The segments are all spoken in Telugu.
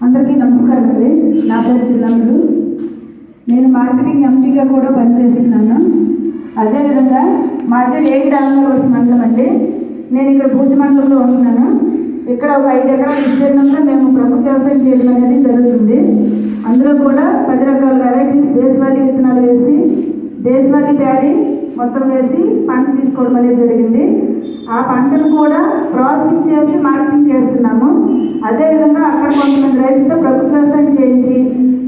అందరికీ నమస్కారం అండి. నా పేరు జిల్లాలు. నేను మార్కెటింగ్ ఎంటీగా కూడా పనిచేస్తున్నాను. అదేవిధంగా మాది రేగిడాంగరోస్ మండలం అండి. నేను ఇక్కడ భూజ మండలంలో ఉంటున్నాను. ఇక్కడ ఒక 5 ఎకరాల విస్తీర్ణంలో మేము ప్రకృతి వ్యవసాయం చేయడం అనేది జరుగుతుంది. అందులో కూడా 10 రకాల వెరైటీస్ దేశవాళీ విత్తనాలు వేసి దేశవాళీ ప్యాడీ మొత్తం వేసి పంట తీసుకోవడం అనేది జరిగింది. ఆ పంటను కూడా ప్రాసెసింగ్ చేసి మార్కెటింగ్ చేస్తున్నాము. అదేవిధంగా అక్కడ కొంతమంది రైతులతో ప్రకృతి వ్యవసాయం చేయించి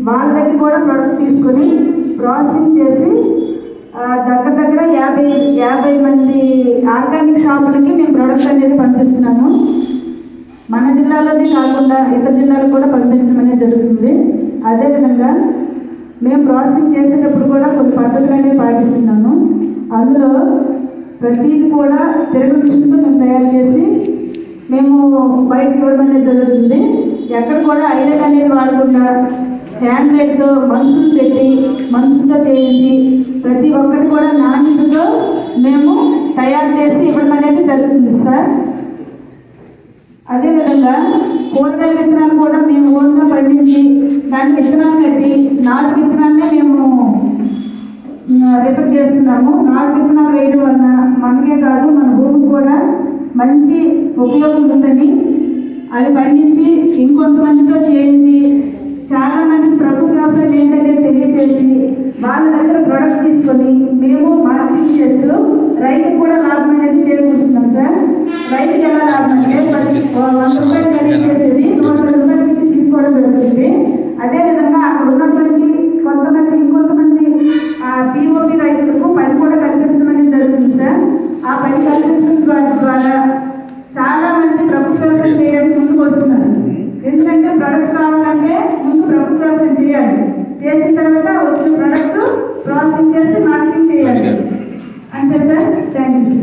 వాళ్ళ దగ్గర కూడా ప్రొడక్ట్ తీసుకొని ప్రాసెసింగ్ చేసి దగ్గర 50 మంది ఆర్గానిక్ షాపులకి మేము ప్రొడక్ట్ అనేది పంపిస్తున్నాము. మన జిల్లాలోనే కాకుండా ఇతర జిల్లాలకు కూడా పంపించడం అనేది జరుగుతుంది. అదేవిధంగా మేము ప్రాసెసింగ్ చేసేటప్పుడు కూడా కొన్ని పద్ధతులు అనేవి పాటిస్తున్నాము. అందులో ప్రతిదీ కూడా తిరగ మిషన్తో మేము తయారు చేసి మేము బయటకు ఇవ్వడం అనేది జరుగుతుంది. ఎక్కడ కూడా ఐరన్ అనేది వాడకుండా హ్యాండ్ మేడ్తో మనుషులు పెట్టి మనుషులతో చేయించి ప్రతి ఒక్కటి కూడా నాణ్యతతో మేము తయారు చేసి ఇవ్వడం అనేది జరుగుతుంది సార్. అదేవిధంగా కూరగాయల విత్తనాలు కూడా మేము ఓన్గా పండించి దాని విత్తనాలు కట్టి నాటు విత్తనాలనే మేము రిఫర్ చేస్తున్నాము. నాటు విత్తనాలు వేయడం వలన మనకే కాదు మన భూమికి కూడా మంచి ఉపయోగం ఉందని అవి పండించి ఇంకొంతమందితో చేయించి చాలామంది ప్రకృతి వ్యవసాయం ఏంటంటే తెలియజేసి వాళ్ళ దగ్గర ప్రొడక్ట్ తీసుకొని మేము మార్కెటింగ్ చేస్తూ రైతుకు కూడా లాభం అనేది చేకూరుస్తున్నాం సార్. రైతుకి ఎలా లాభం అంటే 100 రూపాయలు ఖరీదు చేసేది 110 రూపాయలకి తీసుకోవడం జరుగుతుంది. అదేవిధంగా అక్కడ ఉన్నప్పటికీ ఇంకొంతమంది పిఓపి రైతులకు పని కూడా కల్పించడం అనేది జరుగుతుంది సార్. ఆ పని కల్పించడం ద్వారా చాలా మంది ప్రకృతి వ్యవసాయం చేయడానికి ముందుకు వస్తున్నారు. ఎందుకంటే ప్రొడక్ట్ కావాలంటే ముందు ప్రకృతి వ్యవసాయం చేయాలి. చేసిన తర్వాత వచ్చిన ప్రొడక్ట్ ప్రాసెసింగ్ చేసి మార్కెటింగ్ చేయాలి. అంతే సార్. Thank you.